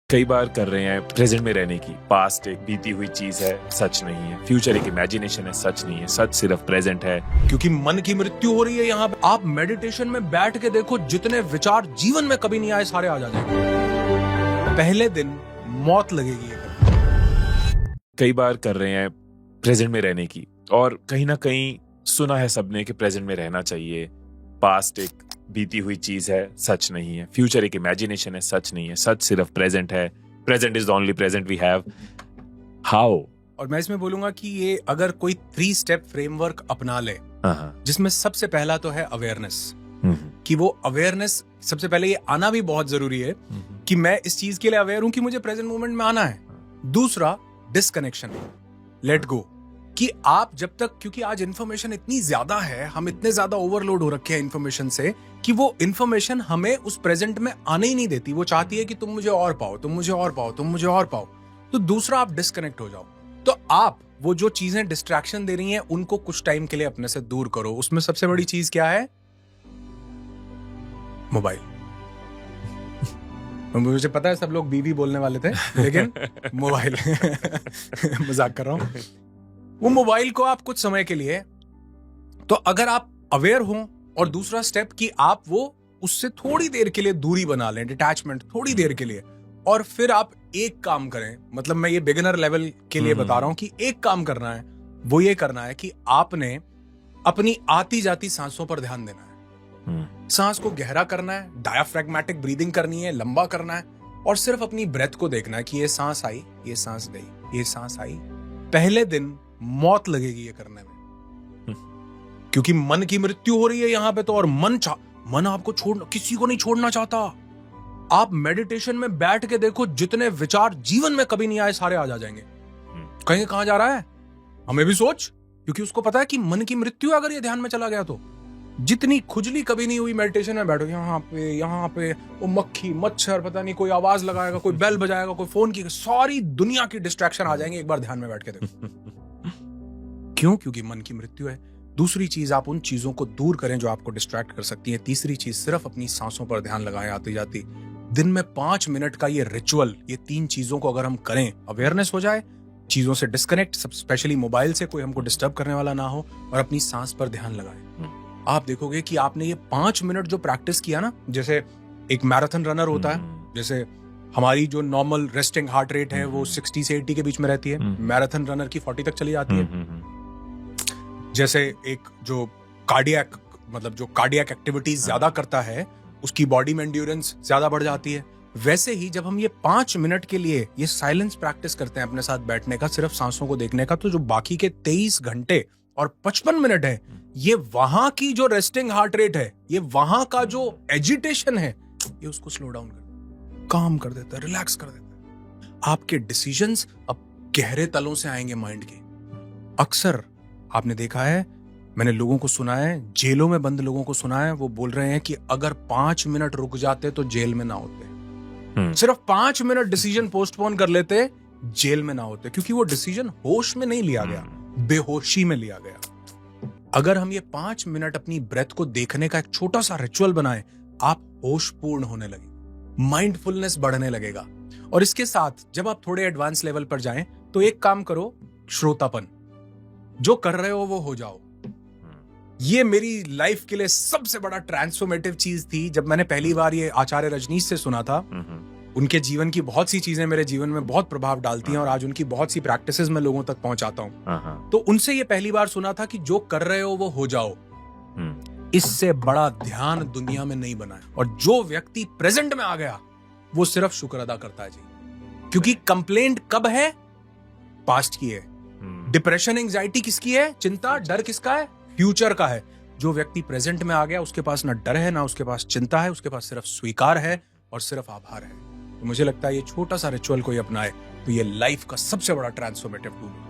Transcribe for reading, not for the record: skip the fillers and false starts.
कई बार कर रहे हैं प्रेजेंट में रहने की। पास्ट एक बीती हुई चीज है, सच नहीं है। फ्यूचर एक इमेजिनेशन है, सच नहीं है। सच सिर्फ प्रेजेंट है। क्योंकि मन की मृत्यु हो रही है यहाँ पे। आप मेडिटेशन में बैठ के देखो, जितने विचार जीवन में कभी नहीं आए सारे आ जाएंगे। पहले दिन मौत लगेगी। कई बार कर रहे हैं प्रेजेंट में रहने की, और कहीं ना कहीं सुना है सबने कि प्रेजेंट में रहना चाहिए। पास्ट एक बीती हुई चीज है, सच नहीं है। फ्यूचर एक इमेजिनेशन है, सच नहीं है। सच सिर्फ प्रेजेंट है। Present is the only present we have. How? और मैं इसमें बोलूंगा कि ये अगर कोई 3 स्टेप फ्रेमवर्क अपना ले, जिसमें सबसे पहला तो है अवेयरनेस, कि वो अवेयरनेस सबसे पहले ये आना भी बहुत जरूरी है कि मैं इस चीज के लिए अवेयर हूं कि मुझे प्रेजेंट मोमेंट में आना है। दूसरा, डिस्कनेक्शन, लेट गो, कि आप जब तक, क्योंकि आज इंफॉर्मेशन इतनी ज्यादा है, हम इतने ज्यादा ओवरलोड हो रखे हैं इंफॉर्मेशन से, कि वो इंफॉर्मेशन हमें उस प्रेजेंट में आने ही नहीं देती। वो चाहती है कि तुम मुझे और पाओ, तुम मुझे और पाओ, तुम मुझे और पाओ। तो दूसरा, आप डिस्कनेक्ट हो जाओ। तो आप वो जो चीजें डिस्ट्रैक्शन दे रही हैं उनको कुछ टाइम के लिए अपने से दूर करो। उसमें सबसे बड़ी चीज क्या है? मोबाइल। मुझे पता है सब लोग बीवी बोलने वाले थे, लेकिन मोबाइल। मजाक कर रहा हूं। वो मोबाइल को आप कुछ समय के लिए, तो अगर आप अवेयर हो, और दूसरा स्टेप कि आप वो उससे थोड़ी देर के लिए दूरी बना लें, डिटैचमेंट थोड़ी देर के लिए, और फिर आप एक काम करें। मतलब मैं ये बिगिनर लेवल के लिए बता रहा हूं कि एक काम करना है, वो ये करना है कि आपने अपनी आती जाती सांसों पर ध्यान देना है। सांस को गहरा करना है, डायाफ्रैग्मेटिक ब्रीदिंग करनी है, लंबा करना है, और सिर्फ अपनी ब्रेथ को देखना है कि ये सांस आई, ये सांस गई, ये सांस आई। पहले दिन मौत लगेगी ये करने में, क्योंकि मन की मृत्यु हो रही है यहाँ पे तो। और मन आपको किसी को नहीं छोड़ना चाहता। आप मेडिटेशन में बैठ के देखो, जितने विचार जीवन में कभी नहीं आए सारे आ जाएंगे। कहीं कहां जा रहा है हमें भी सोच, क्योंकि उसको पता है कि मन की मृत्यु अगर ये ध्यान में चला गया तो जितनी खुजली कभी नहीं हुई मेडिटेशन में बैठो, यहाँ पे वो मक्खी मच्छर, पता नहीं कोई आवाज लगाएगा, कोई बेल बजाएगा, कोई फोन की, सारी दुनिया की डिस्ट्रैक्शन आ जाएंगे एक बार ध्यान में बैठ के देखो। क्यों? क्योंकि मन की मृत्यु है। दूसरी चीज, आप उन चीजों को दूर करें जो आपको डिस्ट्रैक्ट कर सकती हैं। तीसरी चीज, सिर्फ अपनी सांसों पर ध्यान लगाएं आती जाती। दिन में 5 मिनट का ये रिचुअल, ये 3 चीजों को अगर हम करें, अवेयरनेस हो जाए, चीजों से डिस्कनेक्ट, स्पेशली मोबाइल से, कोई हमको डिस्टर्ब करने वाला ना हो, और अपनी सांस पर ध्यान लगाएं, आप देखोगे कि आपने ये 5 मिनट जो प्रैक्टिस किया ना, जैसे एक मैराथन रनर होता है, जैसे हमारी जो नॉर्मल रेस्टिंग हार्ट रेट है वो 60 से 80 के बीच में रहती है, मैराथन रनर की 40 तक चली जाती है। जैसे एक जो कार्डियक, मतलब जो कार्डियक एक्टिविटीज ज्यादा करता है, उसकी बॉडी में एंड्योरेंस ज्यादा बढ़ जाती है। वैसे ही जब हम ये 5 मिनट के लिए ये साइलेंस प्रैक्टिस करते हैं अपने साथ बैठने का, सिर्फ सांसों को देखने का, तो जो बाकी के 23 घंटे और 55 मिनट है, ये वहां की जो रेस्टिंग हार्ट रेट है, ये वहां का जो एजिटेशन है, ये उसको स्लो डाउन कर, काम कर देता है, रिलैक्स कर देता है। आपके डिसीजंस अब गहरे तलों से आएंगे माइंड के। अक्सर आपने देखा है, मैंने लोगों को सुना है, जेलों में बंद लोगों को सुना है, वो बोल रहे हैं कि अगर 5 मिनट रुक जाते तो जेल में ना होते। सिर्फ 5 मिनट डिसीजन पोस्टपोन कर लेते, जेल में ना होते, क्योंकि वो डिसीजन होश में नहीं लिया गया, बेहोशी में लिया गया। अगर हम ये 5 मिनट अपनी ब्रेथ को देखने का एक छोटा सा रिचुअल बनाएं, आप होशपूर्ण होने लगे, माइंडफुलनेस बढ़ने लगेगा। और इसके साथ जब आप थोड़े एडवांस लेवल पर जाएं, तो एक काम करो, श्रोतापन, जो कर रहे हो वो हो जाओ। ये मेरी लाइफ के लिए सबसे बड़ा ट्रांसफॉर्मेटिव चीज थी जब मैंने पहली बार ये आचार्य रजनीश से सुना था। उनके जीवन की बहुत सी चीजें मेरे जीवन में बहुत प्रभाव डालती हैं, और आज उनकी बहुत सी प्रैक्टिसेस मैं लोगों तक पहुंचाता हूं। तो उनसे ये पहली बार सुना था कि जो कर रहे हो वो हो जाओ। इससे बड़ा ध्यान दुनिया में नहीं बना है। और जो व्यक्ति प्रेजेंट में आ गया, वो सिर्फ शुक्र अदा करता है जी। क्योंकि कंप्लेंट कब है? पास्ट की है। डिप्रेशन, एंजाइटी किसकी है? चिंता, डर किसका है? फ्यूचर का है। जो व्यक्ति प्रेजेंट में आ गया, उसके पास ना डर है, ना उसके पास चिंता है, उसके पास सिर्फ स्वीकार है और सिर्फ आभार है। तो मुझे लगता है ये छोटा सा रिचुअल कोई अपनाए तो ये लाइफ का सबसे बड़ा ट्रांसफॉर्मेटिव टूल है।